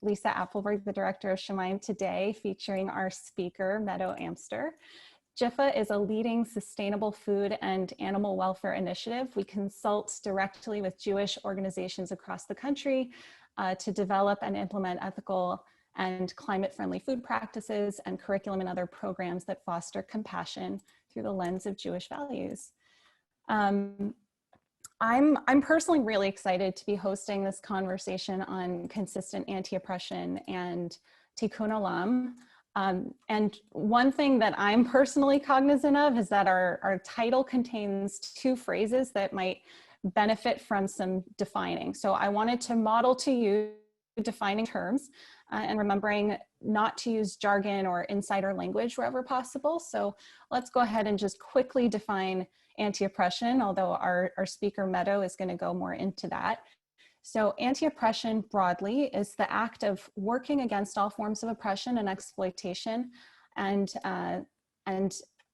Lisa Appleberg, the director of Shamayim, today, featuring our speaker, Meadow Amster. JIFA is a leading sustainable food and animal welfare initiative. We consult directly with Jewish organizations across the country to develop and implement ethical and climate-friendly food practices and curriculum and other programs that foster compassion through the lens of Jewish values. I'm personally really excited to be hosting this conversation on consistent anti-oppression and Tikkun Olam. And one thing that I'm personally cognizant of is that our title contains two phrases that might benefit from some defining. So I wanted to model to you defining terms and remembering not to use jargon or insider language wherever possible. So let's go ahead and just quickly define anti-oppression, although our speaker Meadow is going to go more into that. So anti-oppression broadly is the act of working against all forms of oppression and exploitation. And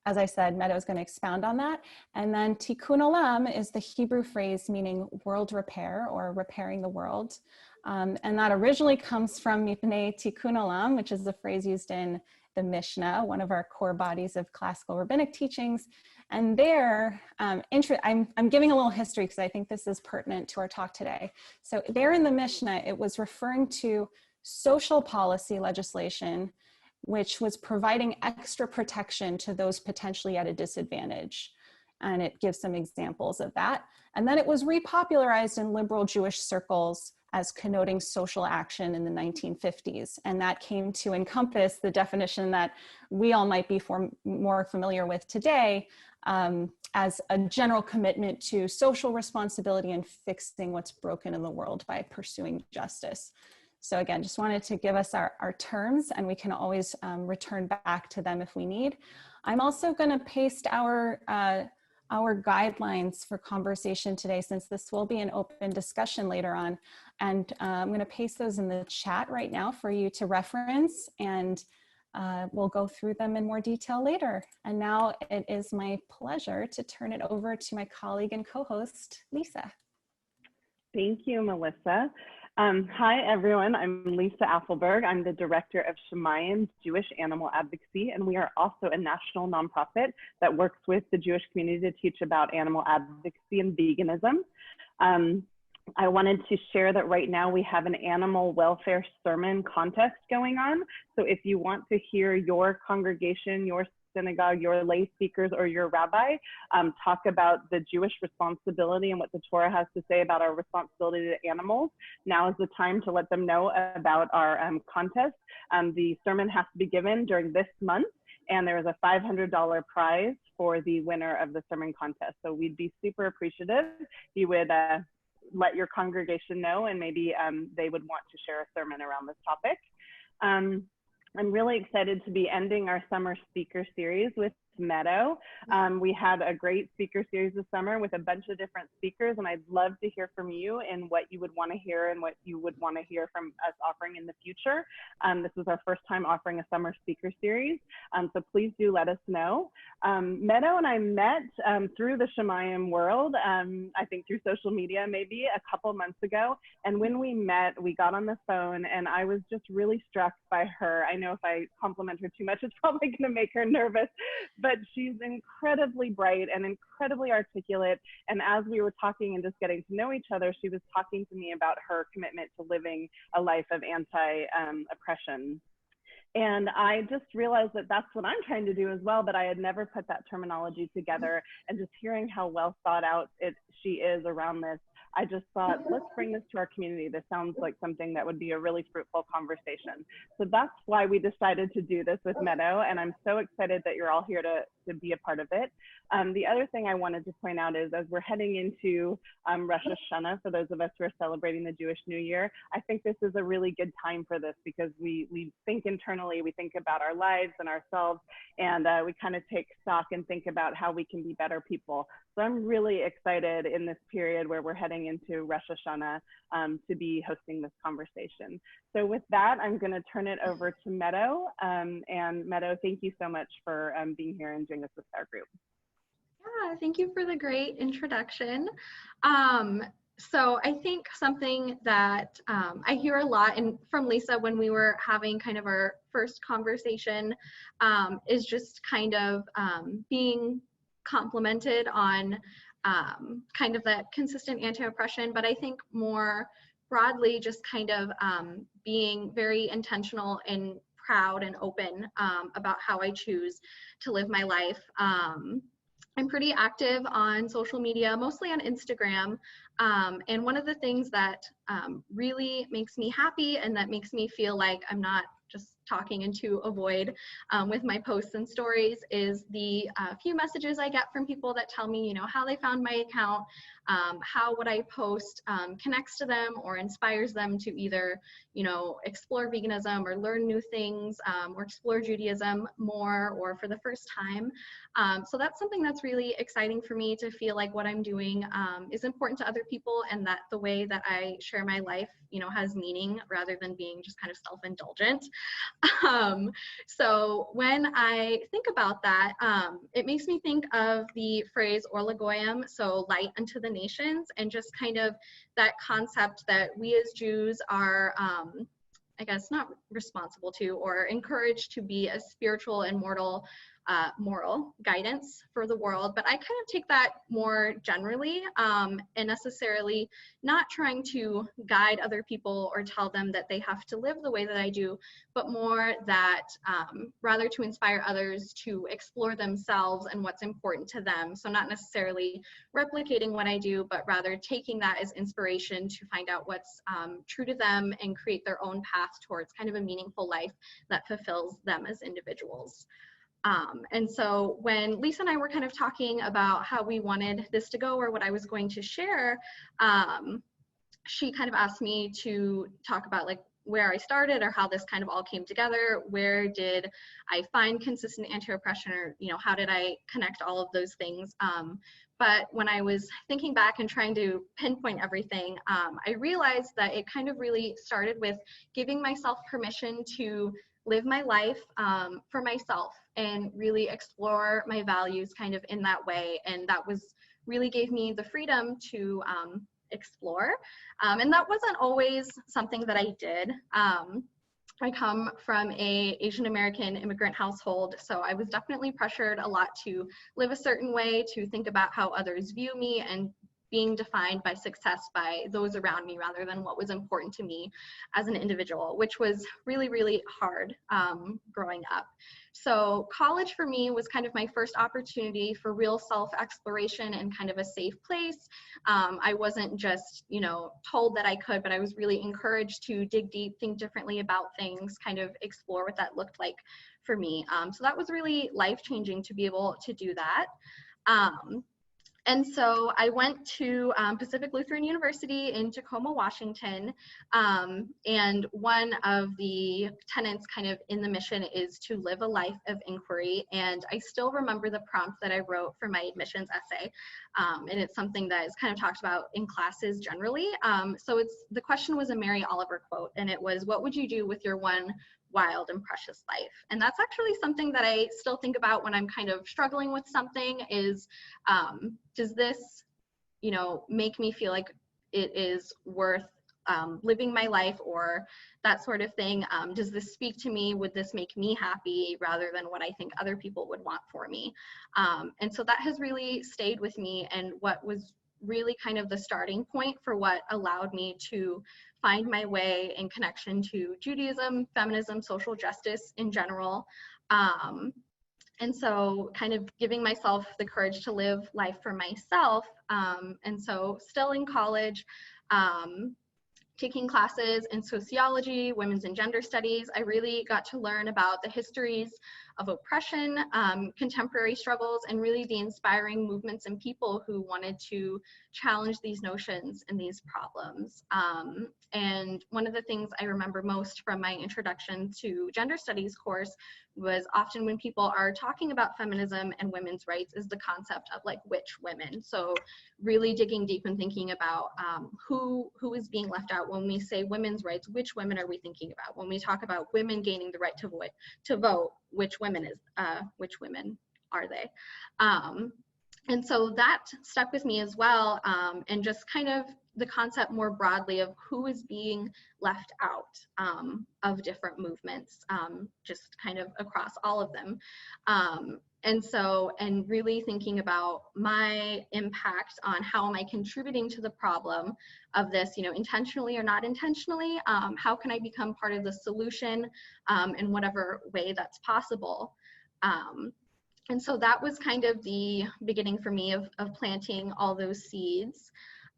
as I said, Meadow is going to expound on that. And then Tikkun Olam is the Hebrew phrase meaning world repair or repairing the world. And that originally comes from Mipnei Tikkun Olam, which is the phrase used in the Mishnah, one of our core bodies of classical rabbinic teachings. And there, I'm giving a little history because I think this is pertinent to our talk today. So there in the Mishnah, it was referring to social policy legislation, which was providing extra protection to those potentially at a disadvantage. And it gives some examples of that. And then it was repopularized in liberal Jewish circles as connoting social action in the 1950s. And that came to encompass the definition that we all might be more familiar with today as a general commitment to social responsibility and fixing what's broken in the world by pursuing justice. So again, just wanted to give us our terms, and we can always return back to them if we need. I'm also gonna paste our guidelines for conversation today, since this will be an open discussion later on. And I'm going to paste those in the chat right now for you to reference, and we'll go through them in more detail later. And now it is my pleasure to turn it over to my colleague and co-host, Lisa. Thank you, Melissa. Hi, everyone. I'm Lisa Appleberg. I'm the director of Shamayim, Jewish Animal Advocacy, and we are also a national nonprofit that works with the Jewish community to teach about animal advocacy and veganism. I wanted to share that right now we have an animal welfare sermon contest going on. So if you want to hear your congregation, your synagogue, your lay speakers, or your rabbi talk about the Jewish responsibility and what the Torah has to say about our responsibility to animals, now is the time to let them know about our contest. The sermon has to be given during this month, and there is a $500 prize for the winner of the sermon contest. So we'd be super appreciative if you would let your congregation know, and maybe they would want to share a sermon around this topic. I'm really excited to be ending our summer speaker series with Meadow. We had a great speaker series this summer with a bunch of different speakers, and I'd love to hear from you and what you would want to hear and what you would want to hear from us offering in the future. This was our first time offering a summer speaker series, so please do let us know. Meadow and I met through the Shamayim world, I think through social media maybe a couple months ago, and when we met, we got on the phone, and I was just really struck by her. I know if I compliment her too much, it's probably going to make her nervous, but she's incredibly bright and incredibly articulate. And as we were talking and just getting to know each other, she was talking to me about her commitment to living a life of anti-oppression. And I just realized that that's what I'm trying to do as well, but I had never put that terminology together. And just hearing how well thought out she is around this, I just thought, let's bring this to our community. This sounds like something that would be a really fruitful conversation. So that's why we decided to do this with Meadow, and I'm so excited that you're all here to be a part of it. The other thing I wanted to point out is, as we're heading into Rosh Hashanah, for those of us who are celebrating the Jewish New Year, I think this is a really good time for this, because we think internally, we think about our lives and ourselves, and we kind of take stock and think about how we can be better people. So I'm really excited in this period where we're heading into Rosh Hashanah to be hosting this conversation. So with that, I'm going to turn it over to Meadow. And Meadow, thank you so much for being here and doing this with our group. Yeah, thank you for the great introduction. So I think something that I hear a lot, and from Lisa when we were having kind of our first conversation, is just kind of being complimented on kind of that consistent anti-oppression, but I think more broadly just kind of being very intentional and proud and open about how I choose to live my life. I'm pretty active on social media, mostly on Instagram. And one of the things that really makes me happy and that makes me feel like I'm not just talking into a void with my posts and stories is the few messages I get from people that tell me, you know, how they found my account, how what I post connects to them or inspires them to either, you know, explore veganism or learn new things or explore Judaism more or for the first time. So that's something that's really exciting for me to feel like what I'm doing is important to other people and that the way that I share my life, you know, has meaning rather than being just kind of self-indulgent. So when I think about that, it makes me think of the phrase Or Lagoyim, so light unto the nations, and just kind of that concept that we as Jews are, I guess, not responsible to or encouraged to be a spiritual and moral guidance for the world. But I kind of take that more generally and necessarily not trying to guide other people or tell them that they have to live the way that I do, but more that rather to inspire others to explore themselves and what's important to them. So not necessarily replicating what I do, but rather taking that as inspiration to find out what's true to them and create their own path towards kind of a meaningful life that fulfills them as individuals. And so when Lisa and I were kind of talking about how we wanted this to go or what I was going to share, she kind of asked me to talk about like where I started or how this kind of all came together. Where did I find consistent anti-oppression, or, you know, how did I connect all of those things? But when I was thinking back and trying to pinpoint everything, I realized that it kind of really started with giving myself permission to live my life for myself and really explore my values kind of in that way. And that was really gave me the freedom to explore. And that wasn't always something that I did. I come from a Asian American immigrant household, so I was definitely pressured a lot to live a certain way, to think about how others view me, and being defined by success by those around me rather than what was important to me as an individual, which was really, really hard growing up. So college for me was kind of my first opportunity for real self-exploration and kind of a safe place. I wasn't just, you know, told that I could, but I was really encouraged to dig deep, think differently about things, kind of explore what that looked like for me. So that was really life-changing to be able to do that. And so I went to Pacific Lutheran University in Tacoma, Washington, and one of the tenets kind of in the mission is to live a life of inquiry. And I still remember the prompt that I wrote for my admissions essay, and it's something that is kind of talked about in classes generally. So the question was a Mary Oliver quote, and it was, "What would you do with your one wild and precious life?" And that's actually something that I still think about when I'm kind of struggling with something is, does this, you know, make me feel like it is worth living my life or that sort of thing? Does this speak to me? Would this make me happy rather than what I think other people would want for me? And so that has really stayed with me, and what was really kind of the starting point for what allowed me to find my way in connection to Judaism, feminism, social justice in general. And so kind of giving myself the courage to live life for myself. And so still in college, taking classes in sociology, women's and gender studies, I really got to learn about the histories of oppression, contemporary struggles, and really the inspiring movements and people who wanted to challenge these notions and these problems. And one of the things I remember most from my introduction to gender studies course was often when people are talking about feminism and women's rights is the concept of like which women. So really digging deep and thinking about who is being left out when we say women's rights, which women are we thinking about? When we talk about women gaining the right to vote, which women are they? And so that stuck with me as well, and just kind of the concept more broadly of who is being left out of different movements, just kind of across all of them. And really thinking about my impact on how am I contributing to the problem of this, intentionally or not intentionally, how can I become part of the solution in whatever way that's possible. And so that was kind of the beginning for me of planting all those seeds.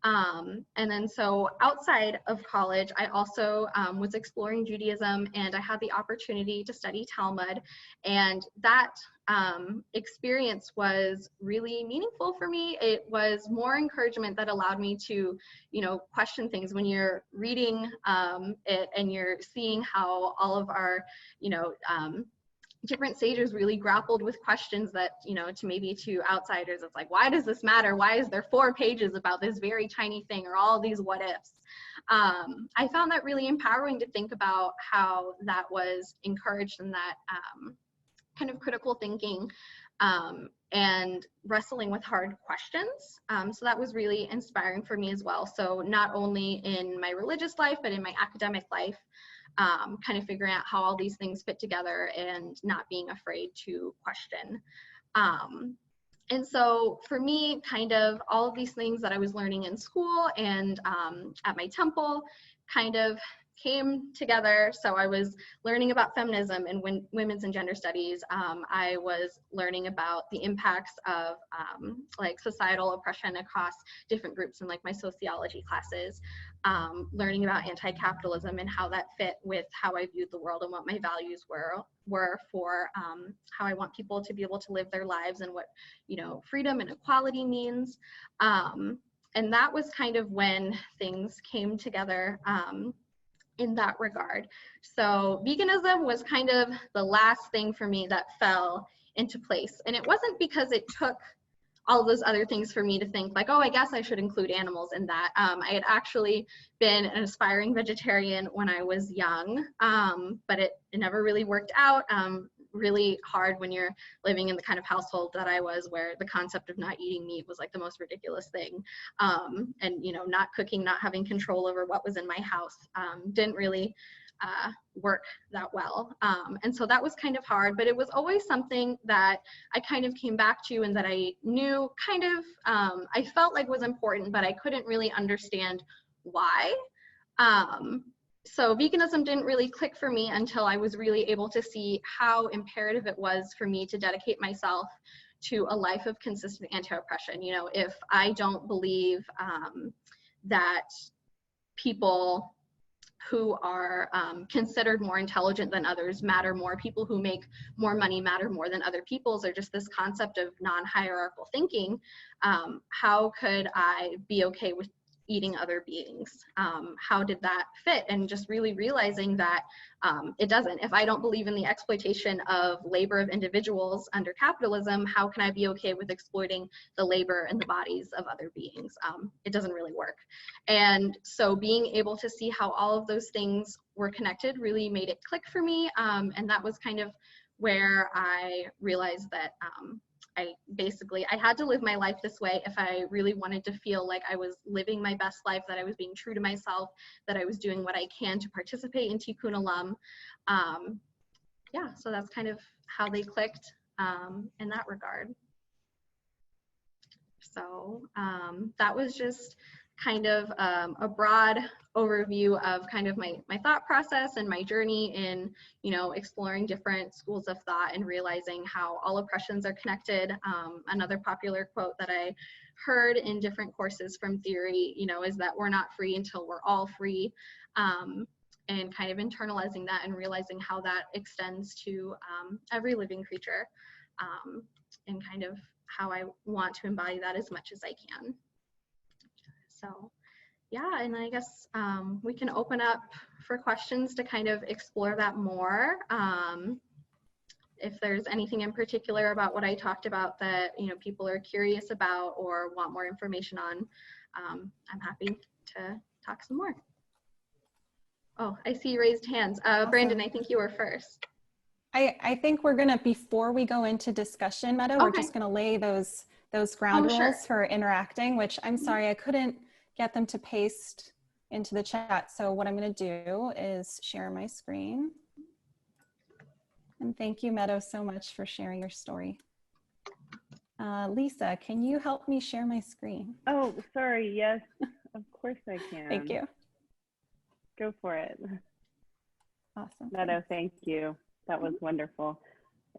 And then so outside of college, I also was exploring Judaism, and I had the opportunity to study Talmud. And that experience was really meaningful for me. It was more encouragement that allowed me to, question things when you're reading it and you're seeing how all of our, different sages really grappled with questions that, to outsiders, it's like, why does this matter? Why is there 4 pages about this very tiny thing, or all these what ifs? I found that really empowering to think about how that was encouraged in that kind of critical thinking and wrestling with hard questions. So that was really inspiring for me as well. So not only in my religious life, but in my academic life, kind of figuring out how all these things fit together and not being afraid to question. And so for me, kind of all of these things that I was learning in school and at my temple kind of came together. So I was learning about feminism and women's and gender studies. I was learning about the impacts of like societal oppression across different groups in like my sociology classes, learning about anti-capitalism and how that fit with how I viewed the world and what my values were for how I want people to be able to live their lives and what, freedom and equality means. And that was kind of when things came together in that regard. So veganism was kind of the last thing for me that fell into place. And it wasn't because it took all of those other things for me to think like, oh, I guess I should include animals in that. I had actually been an aspiring vegetarian when I was young, but it never really worked out. Really hard when you're living in the kind of household that I was, where the concept of not eating meat was like the most ridiculous thing. And, not cooking, not having control over what was in my house didn't really work that well. And so that was kind of hard, but it was always something that I kind of came back to and that I knew kind of, I felt like was important, but I couldn't really understand why. So veganism didn't really click for me until I was really able to see how imperative it was for me to dedicate myself to a life of consistent anti-oppression. If I don't believe that people who are considered more intelligent than others matter more, people who make more money matter more than other people's, or just this concept of non-hierarchical thinking, how could I be okay with eating other beings? How did that fit? And just really realizing that it doesn't. If I don't believe in the exploitation of labor of individuals under capitalism, how can I be okay with exploiting the labor and the bodies of other beings? It doesn't really work. And so being able to see how all of those things were connected really made it click for me. And that was kind of where I realized that I had to live my life this way if I really wanted to feel like I was living my best life, that I was being true to myself, that I was doing what I can to participate in Tikkun Olam. So that's kind of how they clicked in that regard. So that was just kind of a broad overview of kind of my thought process and my journey in, exploring different schools of thought and realizing how all oppressions are connected. Another popular quote that I heard in different courses from theory, is that we're not free until we're all free. And kind of internalizing that and realizing how that extends to every living creature, and kind of how I want to embody that as much as I can. So yeah, and I guess we can open up for questions to kind of explore that more. If there's anything in particular about what I talked about that people are curious about or want more information on, I'm happy to talk some more. Oh, I see raised hands. Awesome. Brandon, I think you were first. I think we're gonna, before we go into discussion, Meadow, we're just gonna lay those those ground Oh, sure. rules for interacting, which I'm sorry, I couldn't get them to paste into the chat. So what I'm going to do is share my screen. And thank you, Meadow, so much for sharing your story. Lisa, can you help me share my screen? Oh, sorry. Yes, of course I can. Thank you. Go for it. Awesome. Meadow, thank you. That was wonderful.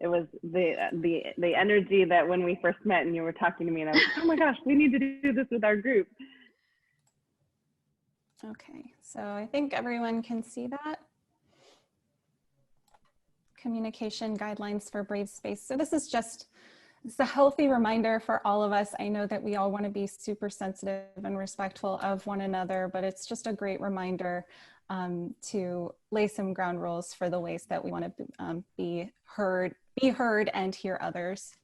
It was the energy that when we first met and you were talking to me and I was like, oh my gosh, we need to do this with our group. Okay, so I think everyone can see that. Communication guidelines for brave space. So this is just, it's a healthy reminder for all of us. I know that we all want to be super sensitive and respectful of one another, but it's just a great reminder to lay some ground rules for the ways that we want to be heard and hear others.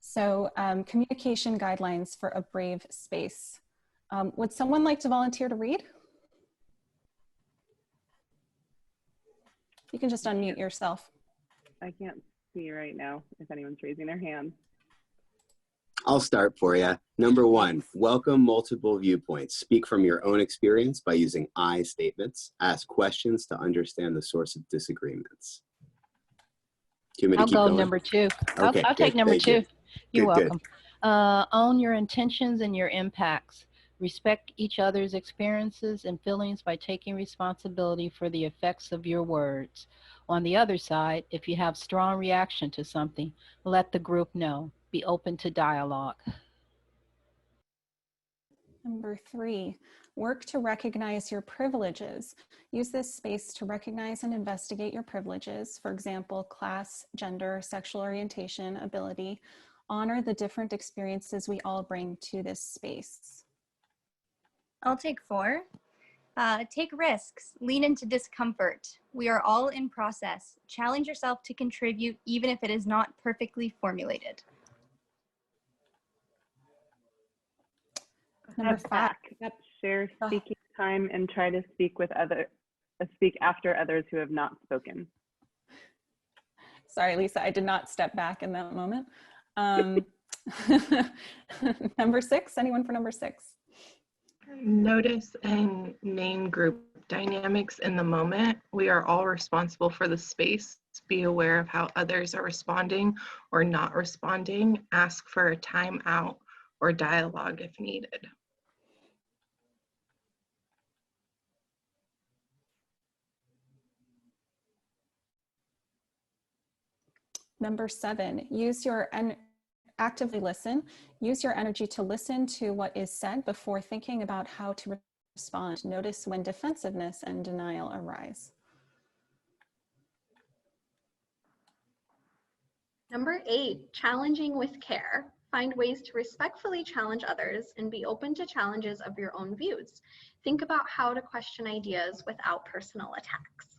So communication guidelines for a brave space. Would someone like to volunteer to read? You can just unmute yourself. I can't see right now if anyone's raising their hand. I'll start for you. Number 1, welcome multiple viewpoints. Speak from your own experience by using I statements. Ask questions to understand the source of disagreements. Do you want me to I'll keep go going? number 2. Okay, I'll take good, number thank 2. you. You're Good, welcome. Own your intentions and your impacts. Respect each other's experiences and feelings by taking responsibility for the effects of your words. On the other side, if you have strong reaction to something, let the group know. Be open to dialogue. Number 3, work to recognize your privileges. Use this space to recognize and investigate your privileges. For example, class, gender, sexual orientation, ability. Honor the different experiences we all bring to this space. I'll take 4. Take risks, lean into discomfort. We are all in process. Challenge yourself to contribute even if it is not perfectly formulated. Number 5. Share speaking time and try to speak after others who have not spoken. Sorry, Lisa, I did not step back in that moment. Number 6, anyone for number 6? Notice and name group dynamics in the moment. We are all responsible for the space. Be aware of how others are responding or not responding. Ask for a timeout or dialogue if needed. Number 7, actively listen. Use your energy to listen to what is said before thinking about how to respond. Notice when defensiveness and denial arise. Number 8, challenging with care. Find ways to respectfully challenge others and be open to challenges of your own views. Think about how to question ideas without personal attacks.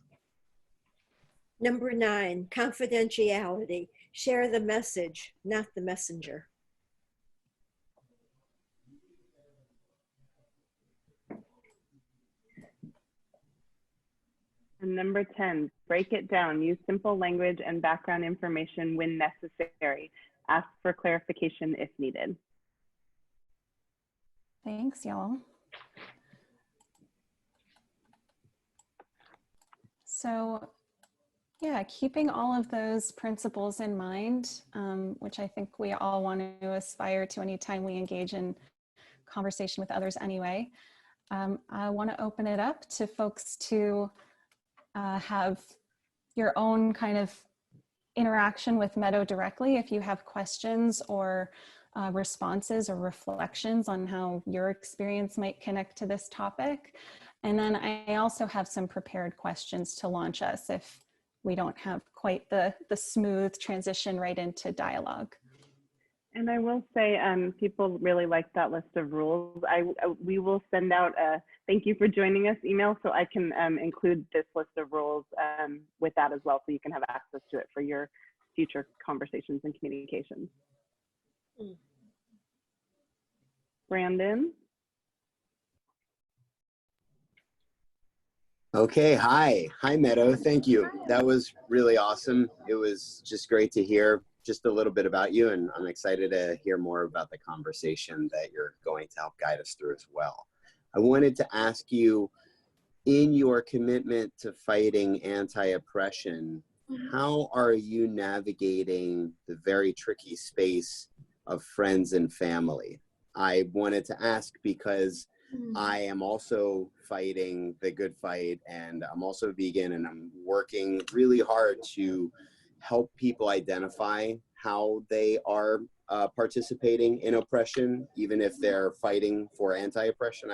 Number 9, confidentiality. Share the message, not the messenger. And number 10, break it down. Use simple language and background information when necessary. Ask for clarification if needed. Thanks, y'all. So, yeah, keeping all of those principles in mind, which I think we all want to aspire to anytime we engage in conversation with others anyway. I want to open it up to folks to have your own kind of interaction with Meadow directly. If you have questions or responses or reflections on how your experience might connect to this topic. And then I also have some prepared questions to launch us if we don't have quite the smooth transition right into dialogue. And I will say, people really like that list of rules. We will send out a thank you for joining us email so I can include this list of rules with that as well, so you can have access to it for your future conversations and communications. Brandon? Okay, hi Meadow, thank you. That was really awesome. It was just great to hear just a little bit about you, and I'm excited to hear more about the conversation that you're going to help guide us through as well. I wanted to ask you, in your commitment to fighting anti-oppression, how are you navigating the very tricky space of friends and family? I wanted to ask because I am also fighting the good fight, and I'm also vegan, and I'm working really hard to help people identify how they are participating in oppression, even if they're fighting for anti-oppression.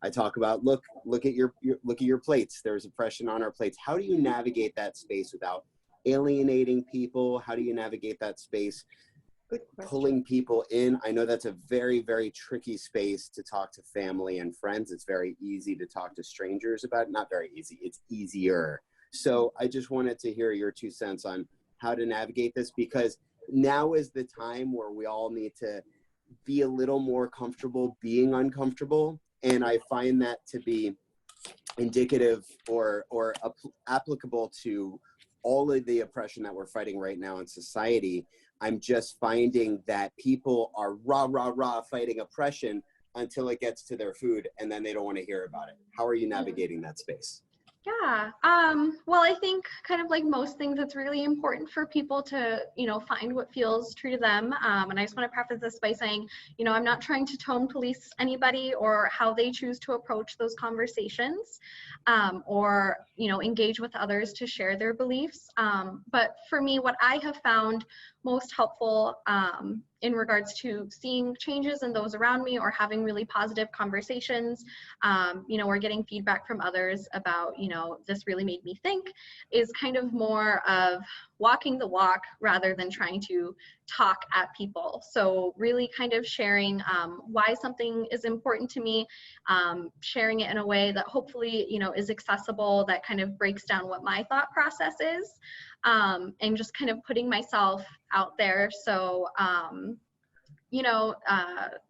I talk about, look at your plates. There's oppression on our plates. How do you navigate that space without alienating people? How do you navigate that space pulling people in? I know that's a very, very tricky space to talk to family and friends. It's very easy to talk to strangers about. Not very easy, it's easier. So I just wanted to hear your 2 cents on how to navigate this, because now is the time where we all need to be a little more comfortable being uncomfortable. And I find that to be indicative or applicable to all of the oppression that we're fighting right now in society. I'm just finding that people are rah fighting oppression until it gets to their food, and then they don't want to hear about it. How are you navigating that space? Yeah, well, I think kind of like most things, it's really important for people to, find what feels true to them. And I just want to preface this by saying, I'm not trying to tone police anybody or how they choose to approach those conversations, or, engage with others to share their beliefs. But for me, what I have found most helpful in regards to seeing changes in those around me or having really positive conversations, or getting feedback from others about, this really made me think, is kind of more of walking the walk rather than trying to talk at people. So really kind of sharing why something is important to me, sharing it in a way that hopefully, is accessible, that kind of breaks down what my thought process is, and just kind of putting myself out there. So,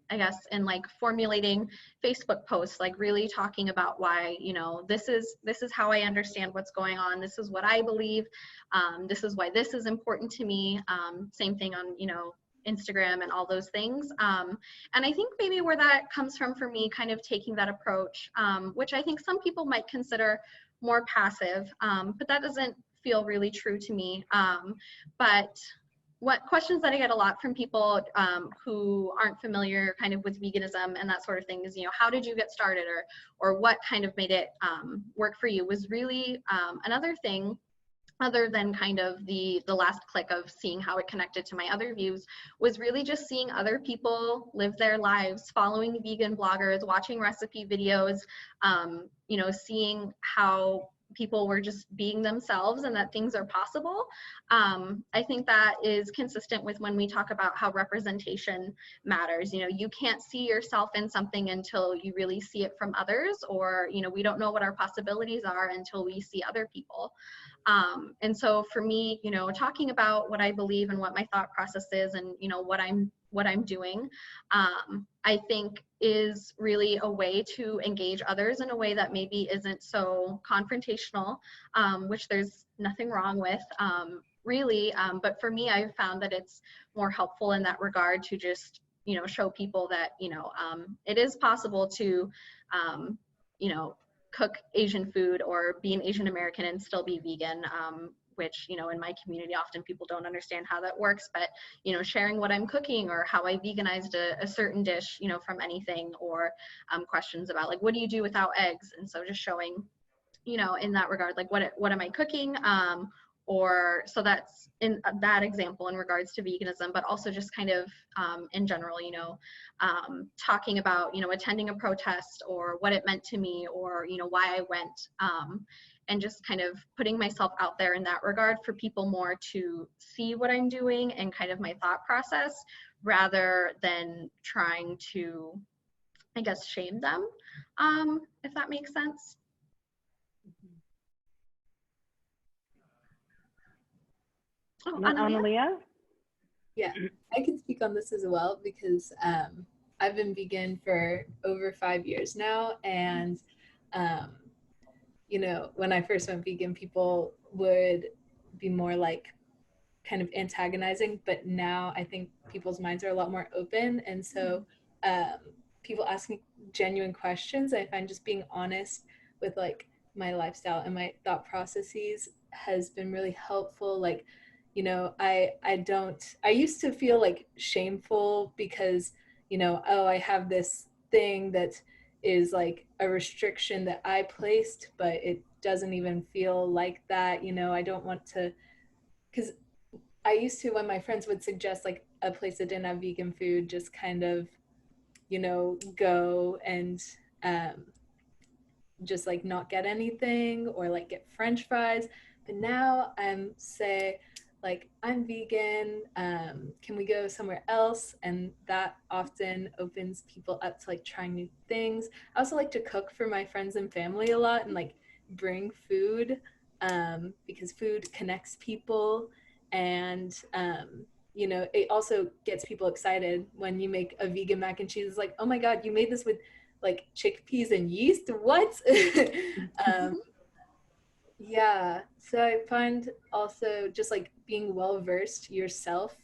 I guess in like formulating Facebook posts, like really talking about why, this is how I understand what's going on. This is what I believe. This is why this is important to me. Same thing on, Instagram and all those things. And I think maybe where that comes from for me, kind of taking that approach, which I think some people might consider more passive, but that doesn't feel really true to me. But what questions that I get a lot from people who aren't familiar kind of with veganism and that sort of thing is, how did you get started, or what kind of made it work for you, was really another thing other than kind of the last click of seeing how it connected to my other views, was really just seeing other people live their lives, following vegan bloggers, watching recipe videos, seeing how people were just being themselves and that things are possible. I think that is consistent with when we talk about how representation matters. You can't see yourself in something until you really see it from others, or, we don't know what our possibilities are until we see other people. And so for me, talking about what I believe and what my thought process is, and, what I'm doing, I think is really a way to engage others in a way that maybe isn't so confrontational, which there's nothing wrong with, really. But for me, I've found that it's more helpful in that regard to just, show people that, it is possible to, cook Asian food or be an Asian American and still be vegan, which, in my community, often people don't understand how that works, but, sharing what I'm cooking or how I veganized a certain dish, from anything, or questions about like, what do you do without eggs? And so just showing, in that regard, like what am I cooking? Or so that's in that example in regards to veganism, but also just kind of in general, talking about, attending a protest or what it meant to me, or, why I went, and just kind of putting myself out there in that regard for people more to see what I'm doing and kind of my thought process, rather than trying to, I guess, shame them, if that makes sense. Oh, Analia? Yeah, I can speak on this as well, because I've been vegan for over 5 years now, and when I first went vegan, people would be more like, kind of antagonizing, but now I think people's minds are a lot more open. And so people asking genuine questions, I find just being honest with like my lifestyle and my thought processes has been really helpful. Like, you know, I used to feel like shameful because, you know, oh, I have this thing that is like a restriction that I placed, but it doesn't even feel like that. You know, I don't want to, because I used to, when my friends would suggest like a place that didn't have vegan food, just kind of, you know, go and just like not get anything or like get French fries. But now I'm say like, I'm vegan, can we go somewhere else? And that often opens people up to like trying new things. I also like to cook for my friends and family a lot and like bring food because food connects people. And you know, it also gets people excited when you make a vegan mac and cheese. It's like, oh my God, you made this with like chickpeas and yeast? What? Yeah, so I find also just like being well versed yourself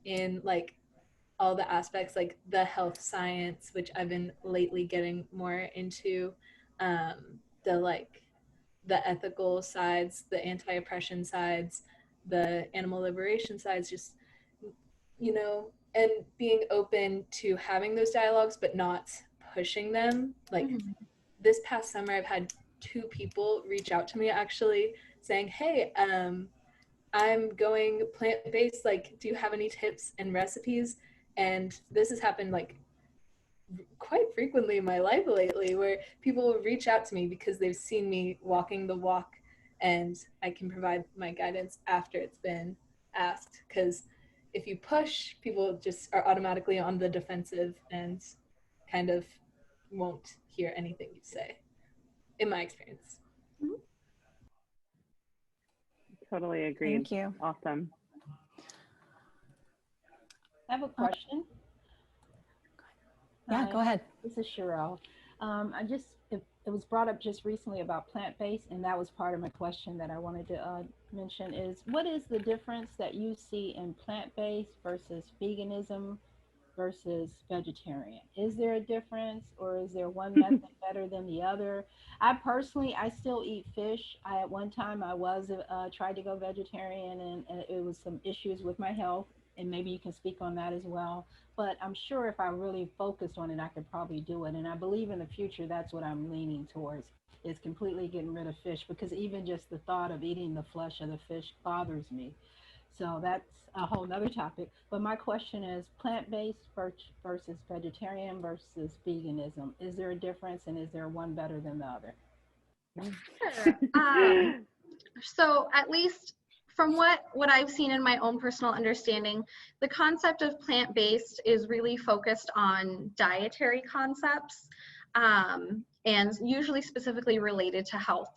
in like all the aspects, like the health science, which I've been lately getting more into, the like the ethical sides, the anti-oppression sides, the animal liberation sides, just, you know, and being open to having those dialogues, but not pushing them. Like this past summer, I've had 2 people reach out to me actually saying, hey, I'm going plant-based, like, do you have any tips and recipes? And this has happened like quite frequently in my life lately, where people will reach out to me because they've seen me walking the walk and I can provide my guidance after it's been asked. Because if you push, people just are automatically on the defensive and kind of won't hear anything you say, in my experience. Totally agree. Thank you. Awesome. I have a question. Yeah, go ahead. This is Sherelle. It was brought up just recently about plant-based, and that was part of my question that I wanted to mention is, what is the difference that you see in plant-based versus veganism versus vegetarian? Is there a difference, or is there one method better than the other? I still eat fish. At one time I was tried to go vegetarian, and it was some issues with my health, and maybe you can speak on that as well. But I'm sure if I really focused on it, I could probably do it. And I believe in the future, that's what I'm leaning towards, is completely getting rid of fish, because even just the thought of eating the flesh of the fish bothers me. So that's a whole nother topic. But my question is, plant-based versus vegetarian versus veganism. Is there a difference, and is there one better than the other? Sure. So at least from what I've seen in my own personal understanding, the concept of plant-based is really focused on dietary concepts, and usually specifically related to health.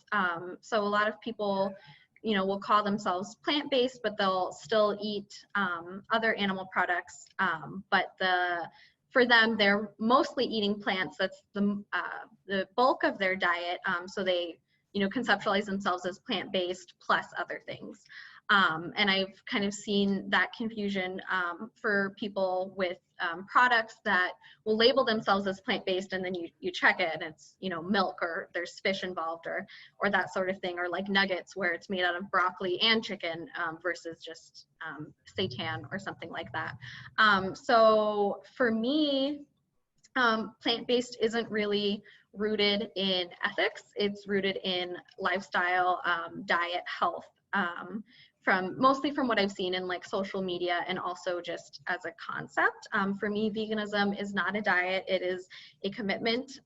So a lot of people, you know, will call themselves plant-based, but they'll still eat other animal products. But for them, they're mostly eating plants. That's the bulk of their diet. So they, you know, conceptualize themselves as plant-based plus other things. And I've kind of seen that confusion for people with products that will label themselves as plant-based, and then you check it and it's, you know, milk, or there's fish involved, or that sort of thing, or like nuggets where it's made out of broccoli and chicken versus just seitan or something like that. So for me, plant-based isn't really rooted in ethics. It's rooted in lifestyle, diet, health, mostly from what I've seen in like social media, and also just as a concept. For me, veganism is not a diet. It is a commitment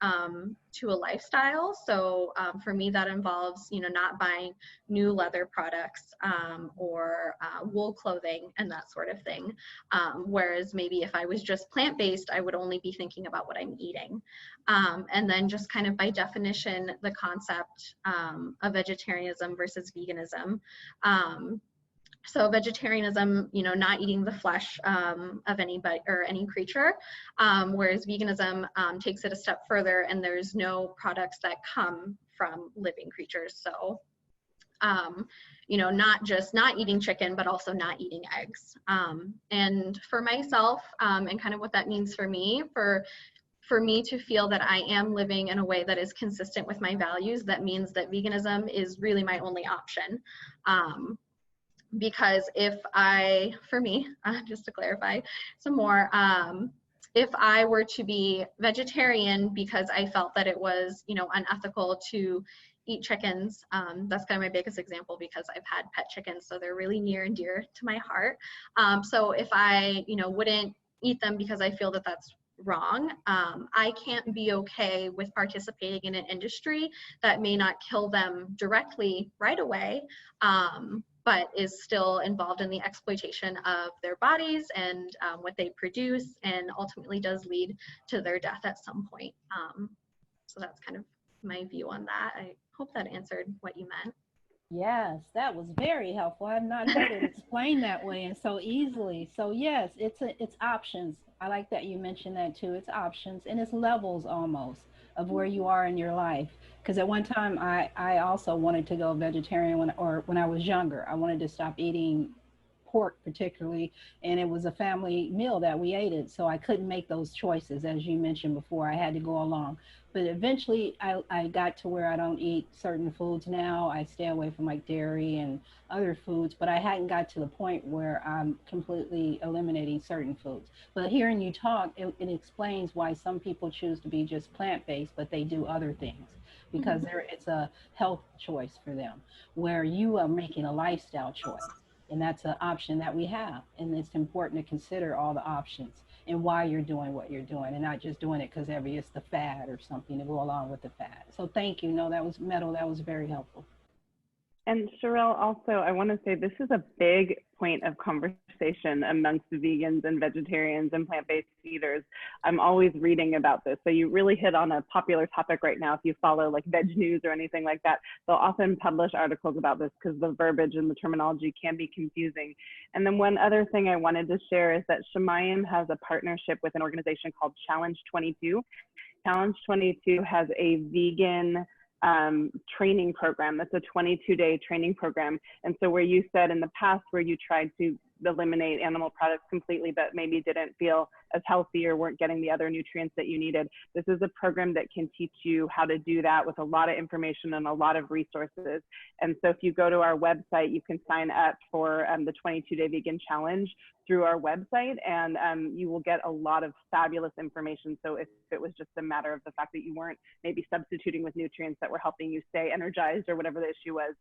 to a lifestyle. So for me, that involves, you know, not buying new leather products or wool clothing and that sort of thing. Whereas maybe if I was just plant-based, I would only be thinking about what I'm eating. And then just kind of by definition, the concept of vegetarianism versus veganism. So vegetarianism, you know, not eating the flesh of anybody or any creature, whereas veganism takes it a step further, and there's no products that come from living creatures. So not just not eating chicken, but also not eating eggs. And for myself, and kind of what that means for me, for me to feel that I am living in a way that is consistent with my values, that means that veganism is really my only option. Because for me, just to clarify some more, if I were to be vegetarian because I felt that it was, unethical to eat chickens, that's kind of my biggest example because I've had pet chickens, so they're really near and dear to my heart. So if I, wouldn't eat them because I feel that that's wrong, I can't be okay with participating in an industry that may not kill them directly right away, but is still involved in the exploitation of their bodies and what they produce, and ultimately does lead to their death at some point. So that's kind of my view on that. I hope that answered what you meant. Yes, that was very helpful. I've not heard it explained that way and so easily. So yes, it's options. I like that you mentioned that too. It's options, and it's levels almost of where you are in your life. Because at one time I also wanted to go vegetarian when I was younger. I wanted to stop eating pork particularly, and it was a family meal that we ate it, so I couldn't make those choices. As you mentioned before, I had to go along, but eventually I got to where I don't eat certain foods now. I stay away from like dairy and other foods, but I hadn't got to the point where I'm completely eliminating certain foods. But hearing you talk, it explains why some people choose to be just plant-based, but they do other things because it's a health choice for them, where you are making a lifestyle choice. And that's an option that we have. And it's important to consider all the options and why you're doing what you're doing, and not just doing it because it's the fad or something to go along with the fad. So thank you. No, that was Meadow. That was very helpful. And Sherelle, also, I want to say this is a big point of conversation amongst vegans and vegetarians and plant-based eaters. I'm always reading about this. So you really hit on a popular topic right now. If you follow like Veg News or anything like that, they'll often publish articles about this because the verbiage and the terminology can be confusing. And then one other thing I wanted to share is that Shamayim has a partnership with an organization called Challenge 22. Challenge 22 has a vegan training program. That's a 22-day training program. And so where you said in the past where you tried to eliminate animal products completely, but maybe didn't feel as healthy or weren't getting the other nutrients that you needed, this is a program that can teach you how to do that with a lot of information and a lot of resources. And so if you go to our website, you can sign up for the 22-day vegan challenge through our website, and you will get a lot of fabulous information. So if it was just a matter of the fact that you weren't maybe substituting with nutrients that were helping you stay energized or whatever the issue was,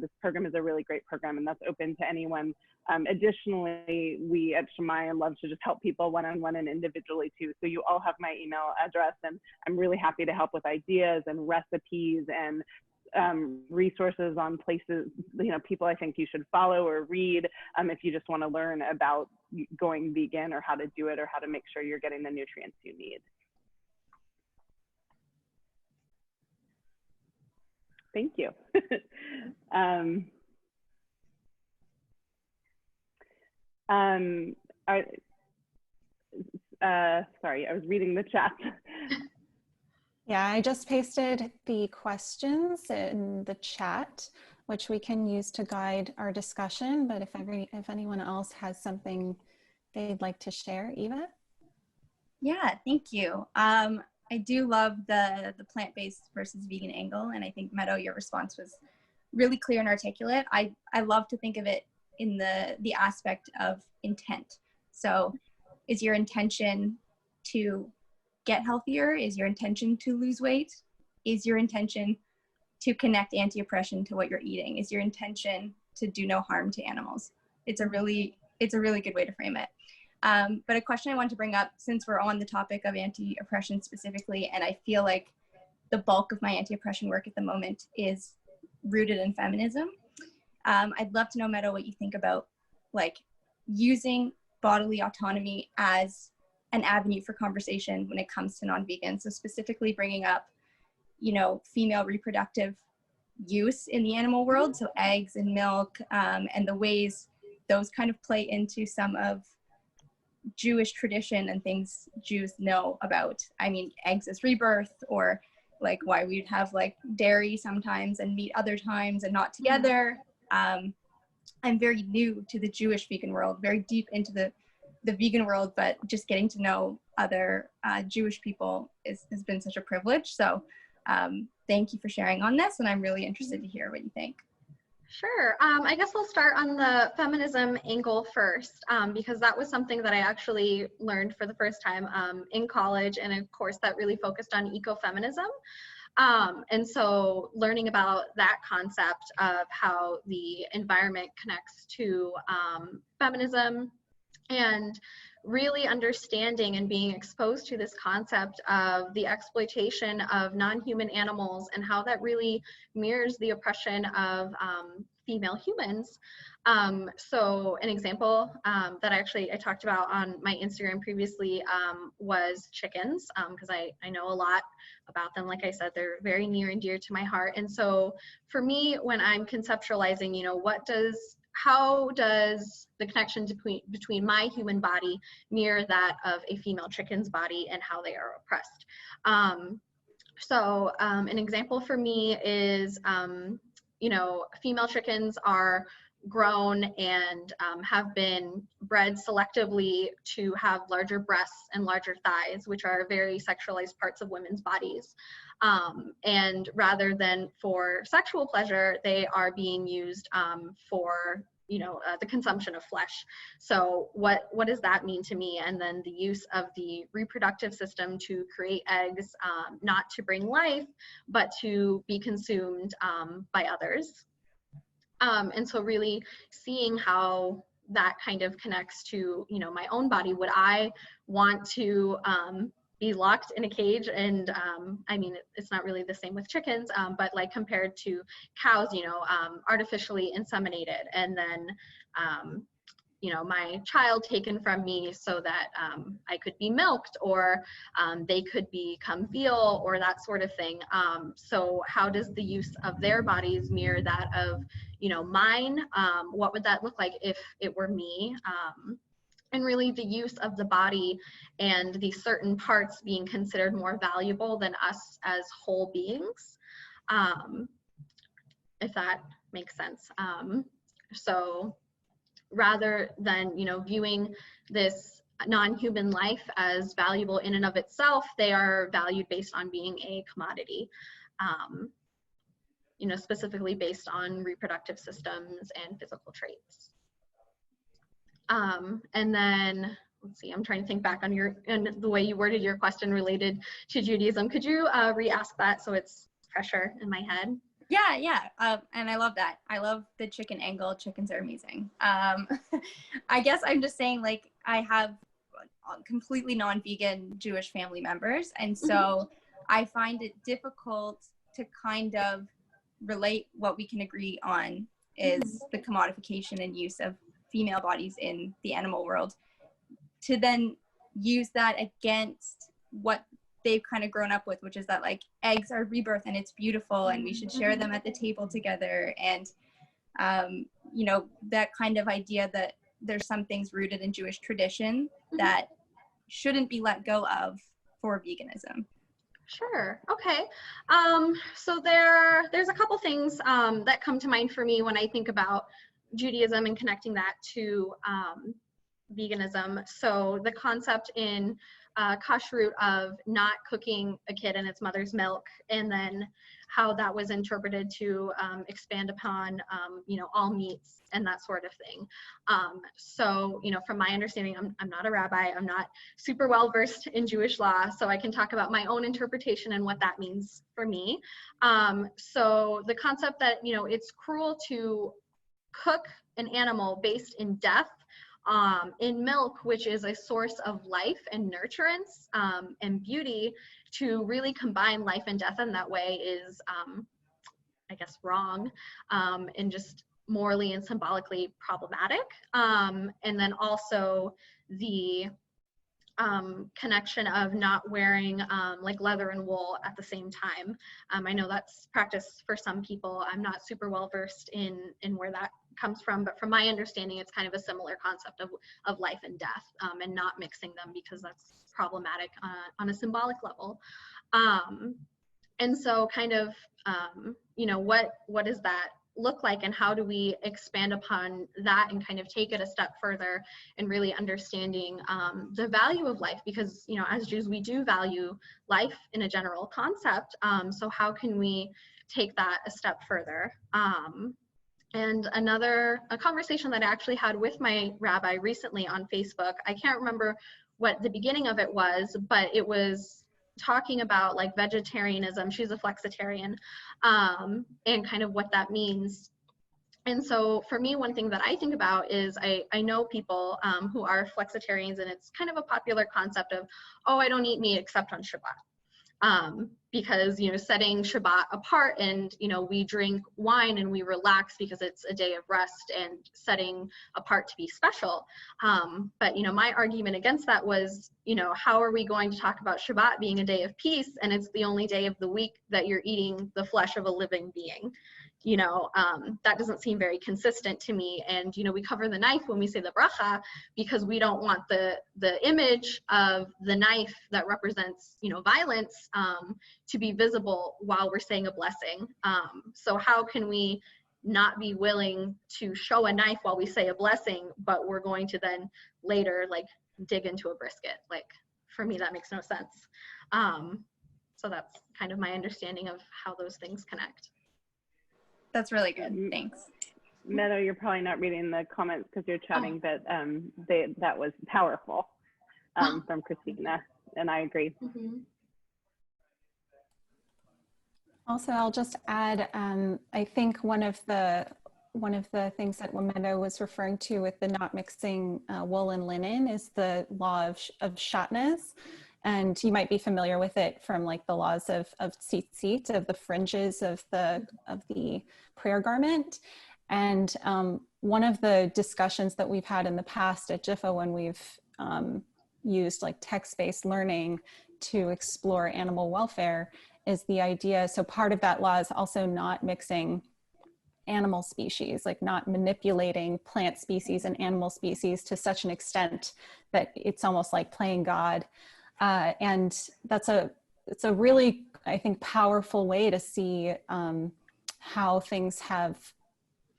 this program is a really great program, and that's open to anyone. Additionally, we at Shamayim love to just help people one-on-one and individually too. So you all have my email address, and I'm really happy to help with ideas and recipes and resources on places, people I think you should follow or read if you just want to learn about going vegan or how to do it or how to make sure you're getting the nutrients you need. Thank you. Sorry, I was reading the chat. Yeah, I just pasted the questions in the chat, which we can use to guide our discussion. But if anyone else has something they'd like to share, Eva? Yeah, thank you. I do love the plant-based versus vegan angle, and I think Meadow, your response was really clear and articulate. I love to think of it in the aspect of intent. So is your intention to get healthier? Is your intention to lose weight? Is your intention to connect anti-oppression to what you're eating? Is your intention to do no harm to animals? It's a really good way to frame it. But a question I want to bring up, since we're on the topic of anti-oppression specifically, and I feel like the bulk of my anti-oppression work at the moment is rooted in feminism. I'd love to know, Meadow, what you think about like using bodily autonomy as an avenue for conversation when it comes to non-vegan. So specifically bringing up, female reproductive use in the animal world. So eggs and milk, and the ways those kind of play into some of Jewish tradition and things Jews know about. I mean, eggs as rebirth, or like why we'd have like dairy sometimes and meat other times and not together. I'm very new to the Jewish vegan world, very deep into the vegan world, but just getting to know other Jewish people has been such a privilege. So thank you for sharing on this, and I'm really interested to hear what you think. Sure. I guess I'll start on the feminism angle first, because that was something that I actually learned for the first time in college, and of course that really focused on ecofeminism. And so learning about that concept of how the environment connects to feminism, and really understanding and being exposed to this concept of the exploitation of non-human animals and how that really mirrors the oppression of female humans. So an example that I talked about on my Instagram previously was chickens, because I know a lot about them. Like I said, they're very near and dear to my heart. And so for me, when I'm conceptualizing, how does the connection between my human body mirror that of a female chicken's body and how they are oppressed? So an example for me is, female chickens are grown and have been bred selectively to have larger breasts and larger thighs, which are very sexualized parts of women's bodies. And rather than for sexual pleasure, they are being used for the consumption of flesh. So what does that mean to me? And then the use of the reproductive system to create eggs, not to bring life, but to be consumed by others. And so really seeing how that kind of connects to, my own body. Would I want to be locked in a cage? And it's not really the same with chickens, but like compared to cows, artificially inseminated, and then my child taken from me so that I could be milked, or they could become veal, or that sort of thing. So how does the use of their bodies mirror that of mine? What would that look like if it were me? And really the use of the body and the certain parts being considered more valuable than us as whole beings, if that makes sense. So rather than, viewing this non-human life as valuable in and of itself, they are valued based on being a commodity, specifically based on reproductive systems and physical traits. And then, let's see, I'm trying to think back on the way you worded your question related to Judaism. Could you re-ask that so it's fresher in my head? Yeah. And I love that. I love the chicken angle. Chickens are amazing. I guess I'm just saying, like, I have completely non-vegan Jewish family members. And so I find it difficult to kind of relate what we can agree on is the commodification and use of female bodies in the animal world, to then use that against what they've kind of grown up with, which is that like eggs are rebirth and it's beautiful and we should share them at the table together. And, that kind of idea that there's some things rooted in Jewish tradition that shouldn't be let go of for veganism. Sure. Okay. So there's a couple things that come to mind for me when I think about Judaism and connecting that to veganism. So the concept in kashrut of not cooking a kid in its mother's milk, and then how that was interpreted to expand upon, all meats and that sort of thing. So, from my understanding, I'm not a rabbi, I'm not super well versed in Jewish law, so I can talk about my own interpretation and what that means for me. So the concept that, it's cruel to cook an animal based in death, in milk, which is a source of life and nurturance and beauty, to really combine life and death in that way is, I guess, wrong, and just morally and symbolically problematic. And then also the connection of not wearing like leather and wool at the same time. I know that's practice for some people. I'm not super well versed in where that comes from, but from my understanding, it's kind of a similar concept of life and death, and not mixing them, because that's problematic on a symbolic level. And so kind of, what does that look like, and how do we expand upon that and kind of take it a step further and really understanding the value of life, because you know, as Jews, we do value life in a general concept. So how can we take that a step further? And a conversation that I actually had with my rabbi recently on Facebook, I can't remember what the beginning of it was, but it was talking about like vegetarianism. She's a flexitarian, and kind of what that means. And so for me, one thing that I think about is I know people who are flexitarians, and it's kind of a popular concept of, oh, I don't eat meat except on Shabbat. Because, you know, setting Shabbat apart, and, you know, we drink wine and we relax because it's a day of rest and setting apart to be special. But, you know, my argument against that was, you know, how are we going to talk about Shabbat being a day of peace and it's the only day of the week that you're eating the flesh of a living being? You know, that doesn't seem very consistent to me. And, you know, we cover the knife when we say the bracha because we don't want the image of the knife that represents, you know, violence to be visible while we're saying a blessing. So how can we not be willing to show a knife while we say a blessing, but we're going to then later like dig into a brisket? Like, for me, that makes no sense. So that's kind of my understanding of how those things connect. That's really good. Thanks. Meadow, you're probably not reading the comments because you're chatting, but that was powerful from Christina, and I agree. Mm-hmm. Also, I'll just add, I think one of the things that Meadow was referring to with the not mixing wool and linen is the law of shatnez. And you might be familiar with it from like the laws of tzitzit, of the fringes of the prayer garment. And one of the discussions that we've had in the past at JIFA when we've used like text-based learning to explore animal welfare is the idea. So part of that law is also not mixing animal species, like not manipulating plant species and animal species to such an extent that it's almost like playing God. And it's a really, I think, powerful way to see how things have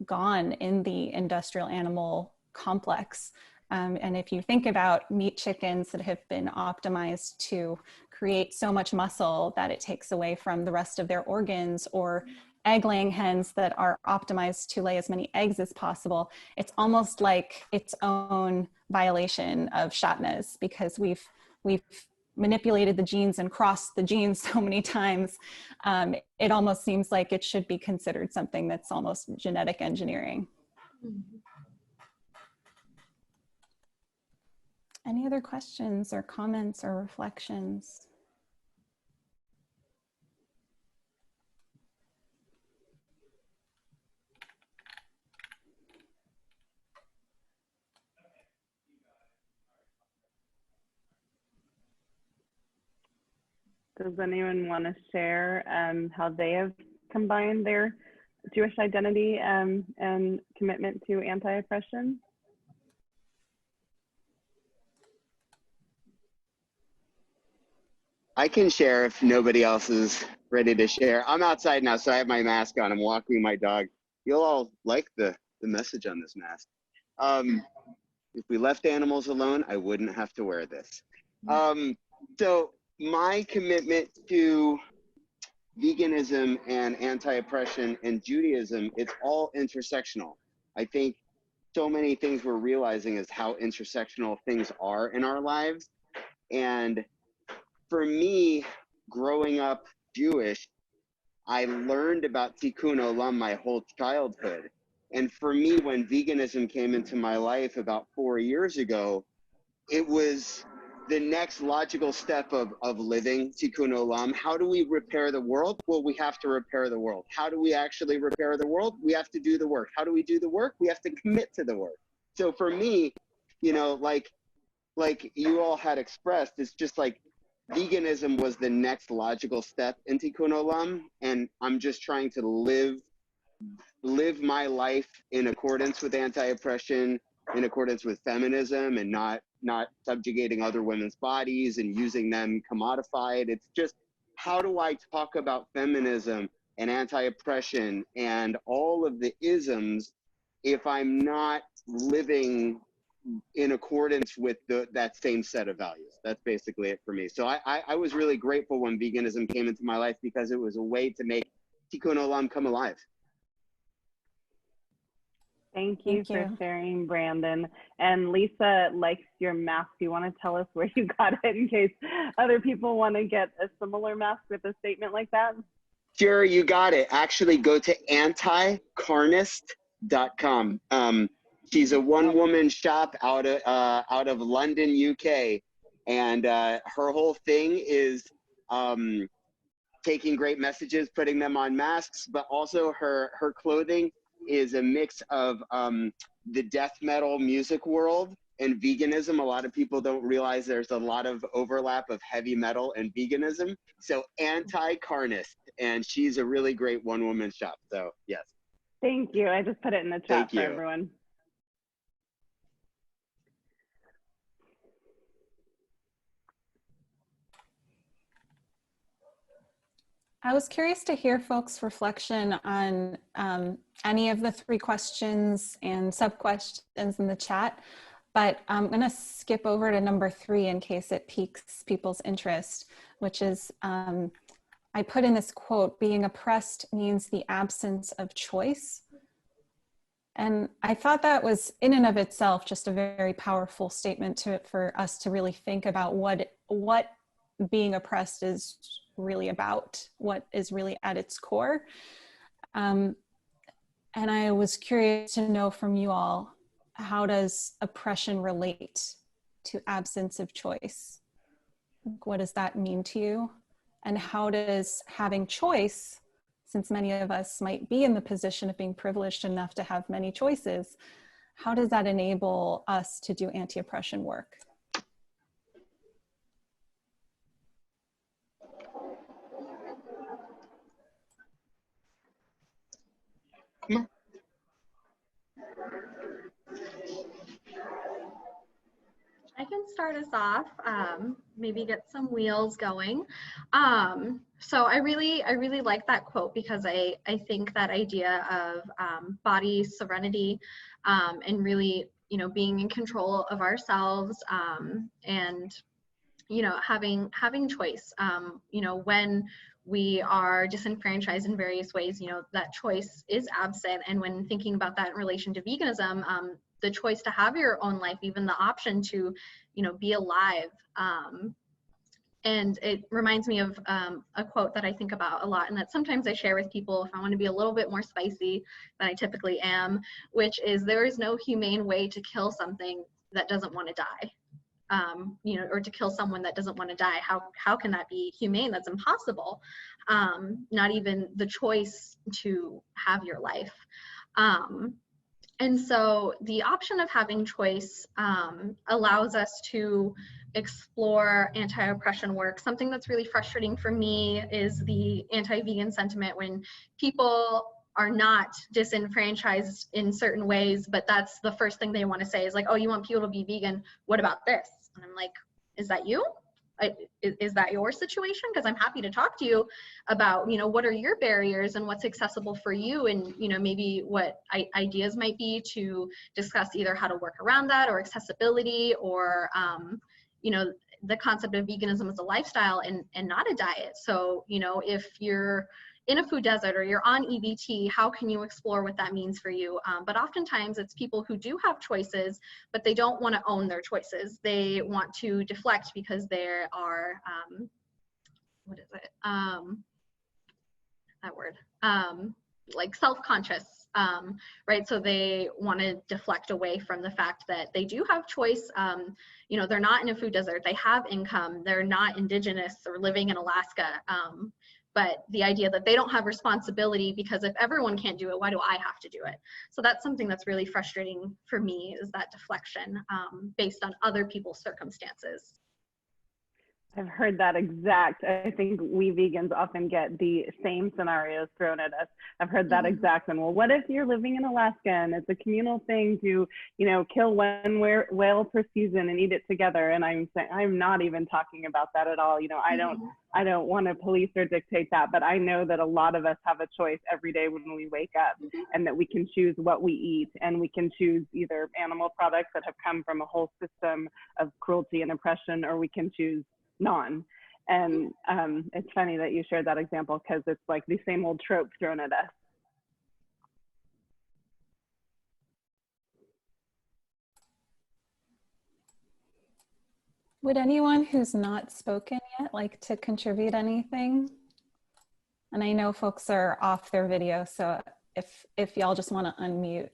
gone in the industrial animal complex. And if you think about meat chickens that have been optimized to create so much muscle that it takes away from the rest of their organs, or egg-laying hens that are optimized to lay as many eggs as possible, it's almost like its own violation of shatnez, because we've manipulated the genes and crossed the genes so many times. It almost seems like it should be considered something that's almost genetic engineering. Mm-hmm. Any other questions or comments or reflections? Does anyone want to share how they have combined their Jewish identity and commitment to anti-oppression? I can share if nobody else is ready to share. I'm outside now, so I have my mask on. I'm walking my dog. You'll all like the message on this mask. If we left animals alone, I wouldn't have to wear this. So my commitment to veganism and anti-oppression and Judaism, it's all intersectional. I think so many things we're realizing is how intersectional things are in our lives. And for me, growing up Jewish, I learned about Tikkun Olam my whole childhood. And for me, when veganism came into my life about 4 years ago, it was the next logical step of living Tikkun Olam. How do we repair the world? Well, we have to repair the world. How do we actually repair the world? We have to do the work. How do we do the work? We have to commit to the work. So for me, you know, like you all had expressed, it's just like veganism was the next logical step in Tikkun Olam, and I'm just trying to live my life in accordance with anti-oppression, in accordance with feminism, and not subjugating other women's bodies and using them commodified. It's just, how do I talk about feminism and anti-oppression and all of the isms if I'm not living in accordance with that same set of values. That's basically it for me. So I was really grateful when veganism came into my life because it was a way to make Tikkun Olam come alive. Thank you for sharing, Brandon. And Lisa likes your mask. Do you want to tell us where you got it in case other people want to get a similar mask with a statement like that? Sure, you got it. Actually, go to anticarnist.com. She's a one-woman shop out of London, UK, and her whole thing is taking great messages, putting them on masks, but also her clothing is a mix of the death metal music world and veganism. A lot of people don't realize there's a lot of overlap of heavy metal and veganism. So Anti-Carnist, and she's a really great one-woman shop. So yes. Thank you. I just put it in the chat for everyone. I was curious to hear folks' reflection on any of the 3 questions and sub-questions in the chat, but I'm going to skip over to number 3 in case it piques people's interest, which is, I put in this quote, being oppressed means the absence of choice. And I thought that was in and of itself just a very powerful statement for us to really think about what being oppressed is really about, what is really at its core. And I was curious to know from you all, how does oppression relate to absence of choice? What does that mean to you? And how does having choice, since many of us might be in the position of being privileged enough to have many choices, how does that enable us to do anti-oppression work? I can start us off, maybe get some wheels going. So I really like that quote because I think that idea of body serenity and really, being in control of ourselves and, having choice, when we are disenfranchised in various ways, that choice is absent. And when thinking about that in relation to veganism, the choice to have your own life, even the option to, be alive. And it reminds me of a quote that I think about a lot and that sometimes I share with people if I want to be a little bit more spicy than I typically am, which is there is no humane way to kill something that doesn't want to die. Or to kill someone that doesn't want to die. How can that be humane? That's impossible. Not even the choice to have your life. And so the option of having choice allows us to explore anti-oppression work. Something that's really frustrating for me is the anti-vegan sentiment when people are not disenfranchised in certain ways, but that's the first thing they want to say is like, oh, you want people to be vegan, what about this? And I'm like, is that you? Is that your situation? Because I'm happy to talk to you about, what are your barriers and what's accessible for you, and, maybe what ideas might be to discuss either how to work around that or accessibility or, the concept of veganism as a lifestyle and not a diet. So, if you're in a food desert or you're on EBT, how can you explore what that means for you? But oftentimes it's people who do have choices, but they don't want to own their choices. They want to deflect because they are, what is it? That word, like self-conscious, right? So they want to deflect away from the fact that they do have choice. They're not in a food desert, they have income, they're not indigenous or living in Alaska. But the idea that they don't have responsibility because if everyone can't do it, why do I have to do it? So that's something that's really frustrating for me, is that deflection based on other people's circumstances. I've heard that exact. I think we vegans often get the same scenarios thrown at us. I've heard that exact one. Well, what if you're living in Alaska and it's a communal thing to, you know, kill one whale per season and eat it together? And I'm saying, I'm not even talking about that at all. You know, I don't want to police or dictate that, but I know that a lot of us have a choice every day when we wake up, and that we can choose what we eat, and we can choose either animal products that have come from a whole system of cruelty and oppression, or we can choose none. And it's funny that you shared that example, because it's like the same old trope thrown at us. Would anyone who's not spoken yet like to contribute anything? And I know folks are off their video, so if y'all just want to unmute,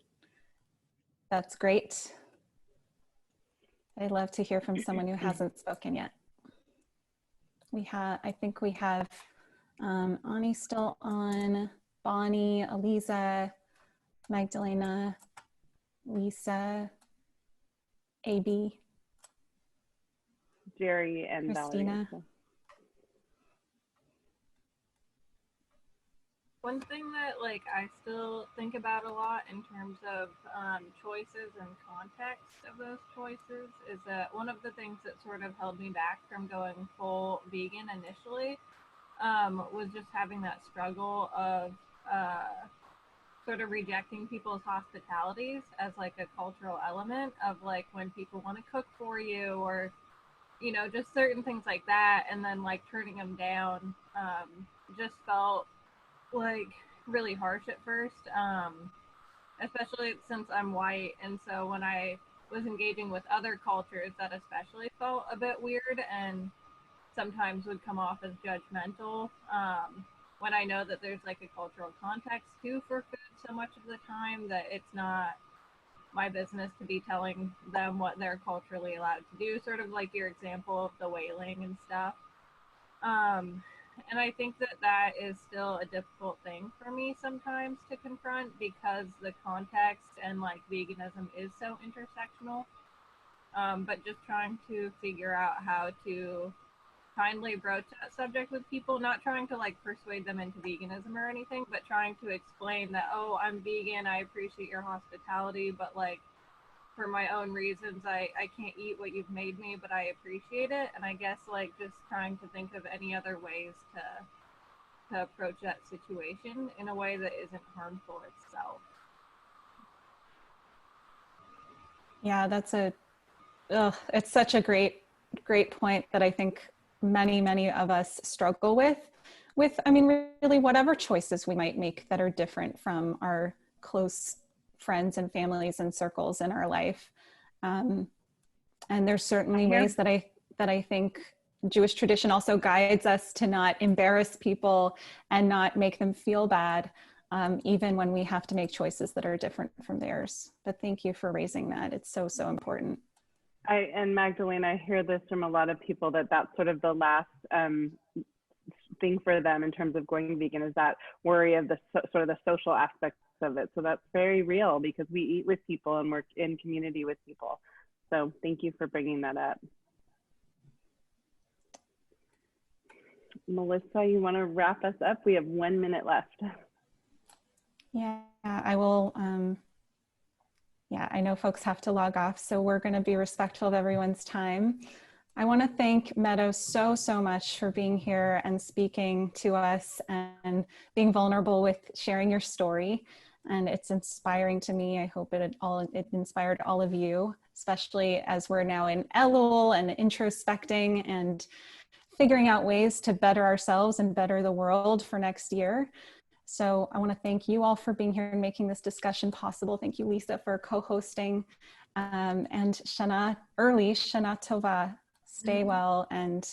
that's great. I'd love to hear from someone who hasn't spoken yet. I think we have Ani still on, Bonnie, Aliza, Magdalena, Lisa, AB, Jerry and Christina. Valerie. One thing that like I still think about a lot in terms of choices and context of those choices is that one of the things that sort of held me back from going full vegan initially was just having that struggle of sort of rejecting people's hospitalities as like a cultural element of like when people want to cook for you, or you know, just certain things like that, and then like turning them down just felt like really harsh at first, especially since I'm white. And so when I was engaging with other cultures, that especially felt a bit weird and sometimes would come off as judgmental, when I know that there's like a cultural context too for food so much of the time that it's not my business to be telling them what they're culturally allowed to do, sort of like your example of the whaling and stuff. And I think that that is still a difficult thing for me sometimes to confront, because the context and like veganism is so intersectional. But just trying to figure out how to kindly broach that subject with people, not trying to like persuade them into veganism or anything, but trying to explain that, oh, I'm vegan, I appreciate your hospitality, but like for my own reasons, I can't eat what you've made me, but I appreciate it. And I guess like just trying to think of any other ways to approach that situation in a way that isn't harmful itself. Yeah, that's it's such a great point that I think many of us struggle with, I mean, really whatever choices we might make that are different from our close friends and families and circles in our life. And there's certainly ways that I think Jewish tradition also guides us to not embarrass people and not make them feel bad, even when we have to make choices that are different from theirs. But thank you for raising that. It's so important. And Magdalena, I hear this from a lot of people that that's sort of the last thing for them in terms of going vegan, is that worry of the sort of the social aspects of it. So that's very real, because we eat with people and work in community with people. So thank you for bringing that up. Melissa, you want to wrap us up? We have 1 minute left. Yeah, I will. Yeah, I know folks have to log off, so we're going to be respectful of everyone's time. I want to thank Meadow so much for being here and speaking to us and being vulnerable with sharing your story. And it's inspiring to me. I hope it inspired all of you, especially as we're now in Elul and introspecting and figuring out ways to better ourselves and better the world for next year. So I want to thank you all for being here and making this discussion possible. Thank you, Lisa, for co-hosting. And Shana Tova. Stay well, and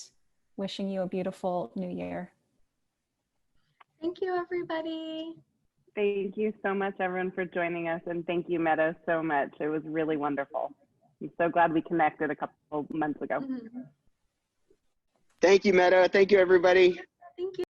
wishing you a beautiful new year. Thank you, everybody. Thank you so much, everyone, for joining us. And thank you, Meadow, so much. It was really wonderful. I'm so glad we connected a couple months ago. Thank you, Meadow. Thank you, everybody. Thank you.